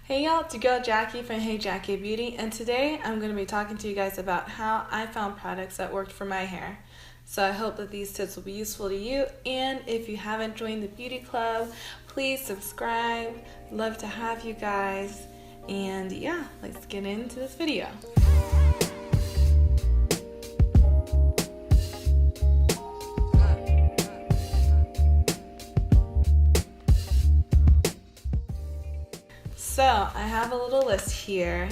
Hey y'all, it's your girl Jackie from Hey Jackei Beauty, and today I'm going to be talking to you guys about how I found products that worked for my hair. So I hope that these tips will be useful to you, and if you haven't joined the beauty club, please subscribe. Love to have you guys, and yeah, let's get into this video. So I have a little list here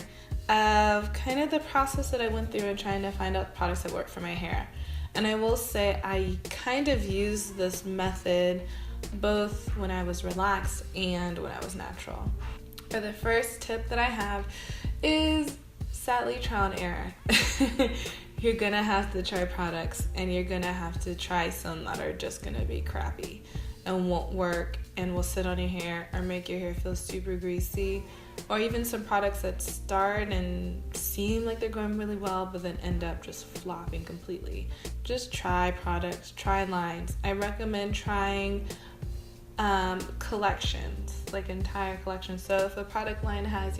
of kind of the process that I went through in trying to find out products that work for my hair. And I will say I kind of used this method both when I was relaxed and when I was natural. For the first tip that I have is sadly trial and error. You're gonna have to try products and you're gonna have to try some that are just gonna be crappy and won't work and will sit on your hair or make your hair feel super greasy, or even some products that start and seem like they're going really well but then end up just flopping completely. Just try products, try lines. I recommend trying collections, like entire collections. So if a product line has,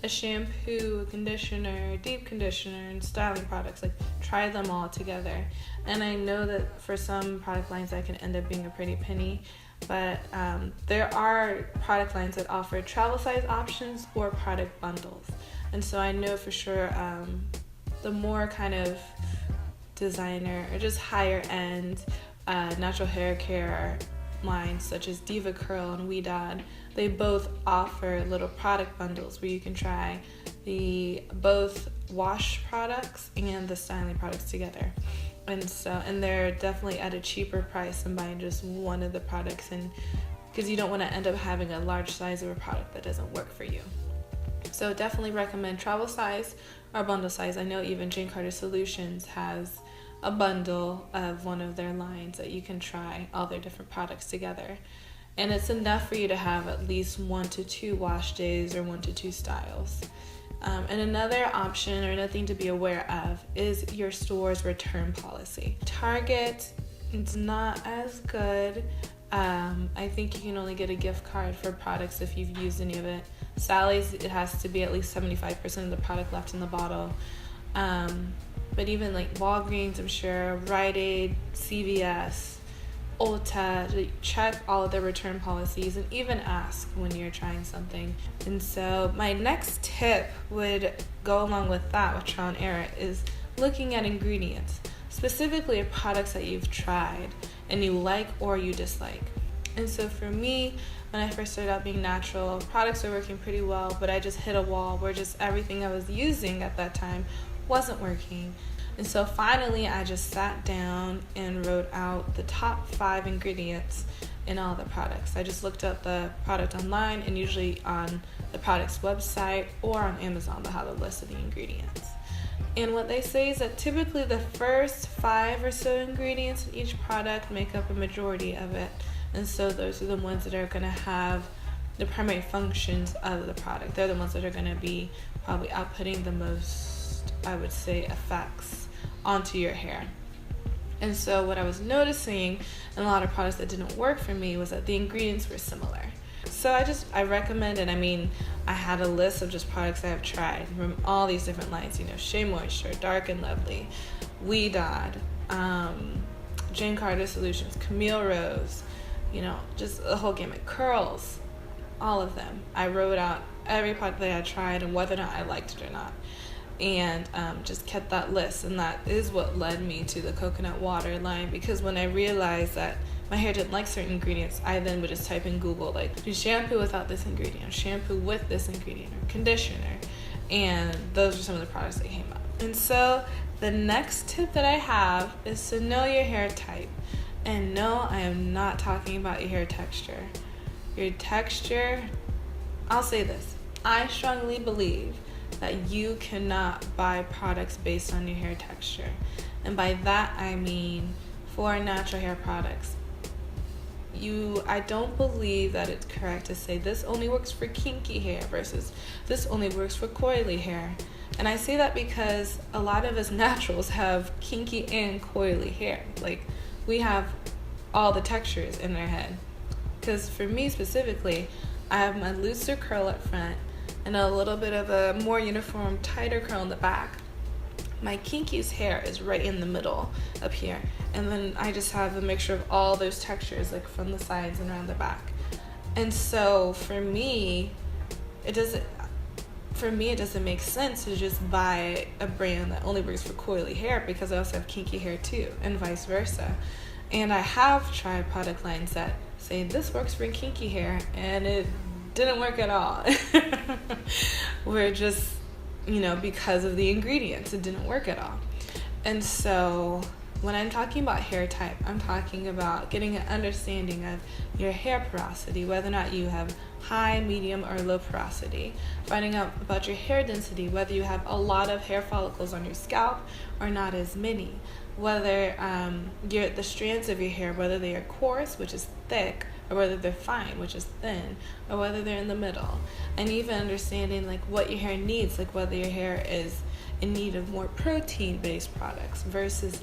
a shampoo, a conditioner, deep conditioner, and styling products, like try them all together. And I know that for some product lines that can end up being a pretty penny, but there are product lines that offer travel size options or product bundles. And so I know for sure the more kind of designer or just higher end natural hair care lines such as Diva Curl and Weedad, they both offer little product bundles where you can try the both wash products and the styling products together. And they're definitely at a cheaper price than buying just one of the products, and because you don't want to end up having a large size of a product that doesn't work for you. So definitely recommend travel size or bundle size. I know even Jackei Solutions has a bundle of one of their lines that you can try all their different products together. And it's enough for you to have at least 1 to 2 wash days or 1 to 2 styles. And another option or another thing to be aware of is your store's return policy. Target, it's not as good. I think you can only get a gift card for products if you've used any of it. Sally's, it has to be at least 75% of the product left in the bottle. But even like Walgreens, I'm sure, Rite Aid, CVS, Ulta, check all of their return policies and even ask when you're trying something. And so my next tip would go along with that, with trial and error, is looking at ingredients, specifically of products that you've tried and you like or you dislike. And so for me, when I first started out being natural, products were working pretty well, but I just hit a wall where just everything I was using at that time wasn't working. And so finally I just sat down and wrote out the top 5 ingredients in all the products. I just looked up the product online, and usually on the product's website or on Amazon they'll have a list of the ingredients. And what they say is that typically the first 5 or so ingredients in each product make up a majority of it. And so those are the ones that are going to have the primary functions of the product. They're the ones that are going to be probably outputting the most, I would say, effects onto your hair. And so what I was noticing in a lot of products that didn't work for me was that the ingredients were similar. So I recommend, and I had a list of just products I have tried from all these different lines, Shea Moisture, Dark and Lovely, Weedad, Jackei Solutions, Camille Rose, just a whole gamut, curls, all of them. I wrote out every product that I tried and whether or not I liked it or not, and just kept that list. And that is what led me to the coconut water line, because when I realized that my hair didn't like certain ingredients, I then would just type in Google, like, do shampoo without this ingredient, or shampoo with this ingredient, or conditioner, and those are some of the products that came up. And so the next tip that I have is to know your hair type. And no, I am not talking about your hair texture. Your texture, I'll say this, I strongly believe that you cannot buy products based on your hair texture. And by that I mean, for natural hair products, I don't believe that it's correct to say this only works for kinky hair versus this only works for coily hair. And I say that because a lot of us naturals have kinky and coily hair. Like, we have all the textures in our head. Because for me specifically, I have my looser curl up front, and a little bit of a more uniform, tighter curl in the back. My kinky's hair is right in the middle up here, and then I just have a mixture of all those textures, like from the sides and around the back. And so for me, it doesn't make sense to just buy a brand that only works for coily hair, because I also have kinky hair too, and vice versa. And I have tried product lines that say this works for kinky hair, and it didn't work at all. We're just, because of the ingredients, it didn't work at all. And so when I'm talking about hair type, I'm talking about getting an understanding of your hair porosity, whether or not you have high, medium, or low porosity. Finding out about your hair density, whether you have a lot of hair follicles on your scalp or not as many. Whether the strands of your hair, whether they are coarse, which is thick, or whether they're fine, which is thin, or whether they're in the middle. And even understanding like what your hair needs, like whether your hair is in need of more protein-based products versus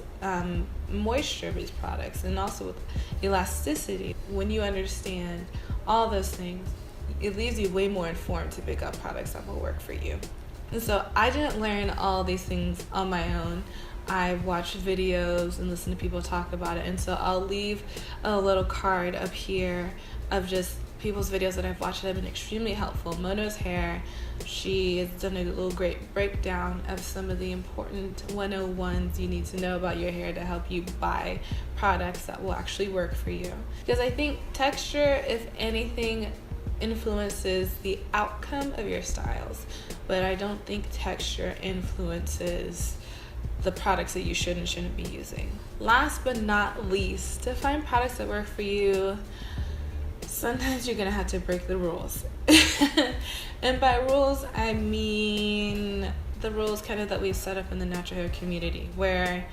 moisture-based products, and also with elasticity. When you understand all those things, it leaves you way more informed to pick up products that will work for you. And so I didn't learn all these things on my own. I've watched videos and listened to people talk about it, and so I'll leave a little card up here of just people's videos that I've watched that have been extremely helpful. Mono's Hair, she has done a little great breakdown of some of the important 101s you need to know about your hair to help you buy products that will actually work for you. Because I think texture, if anything, influences the outcome of your styles, but I don't think texture influences the products that you should and shouldn't be using. Last but not least, to find products that work for you, sometimes you're gonna have to break the rules. And by rules, I mean the rules kind of that we've set up in the natural hair community, where,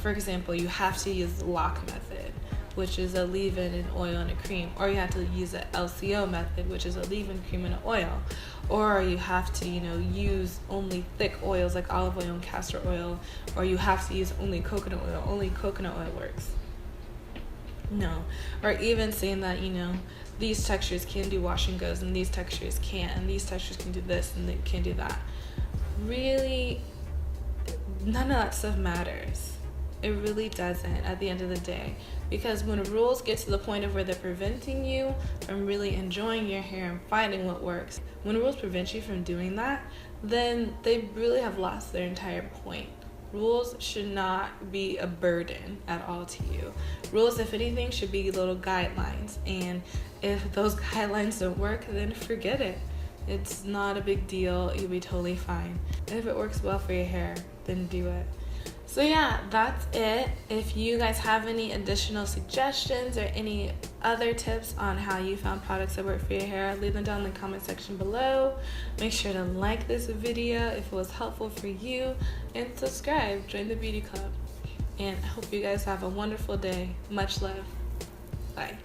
for example, you have to use the lock method, which is a leave-in, an oil, and a cream, or you have to use the LCO method, which is a leave-in, cream, and an oil, or you have to, use only thick oils like olive oil and castor oil, or you have to use only coconut oil. Only coconut oil works. No, or even saying that these textures can do wash and goes, and these textures can't, and these textures can do this and they can't do that. Really, none of that stuff matters. It really doesn't at the end of the day, because when rules get to the point of where they're preventing you from really enjoying your hair and finding what works, when rules prevent you from doing that, then they really have lost their entire point. Rules should not be a burden at all to you. Rules, if anything, should be little guidelines, and if those guidelines don't work, then forget it. It's not a big deal. You'll be totally fine. And if it works well for your hair, then do it. So yeah, that's it. If you guys have any additional suggestions or any other tips on how you found products that work for your hair, leave them down in the comment section below. Make sure to like this video if it was helpful for you, and subscribe. Join the beauty club. And I hope you guys have a wonderful day. Much love. Bye.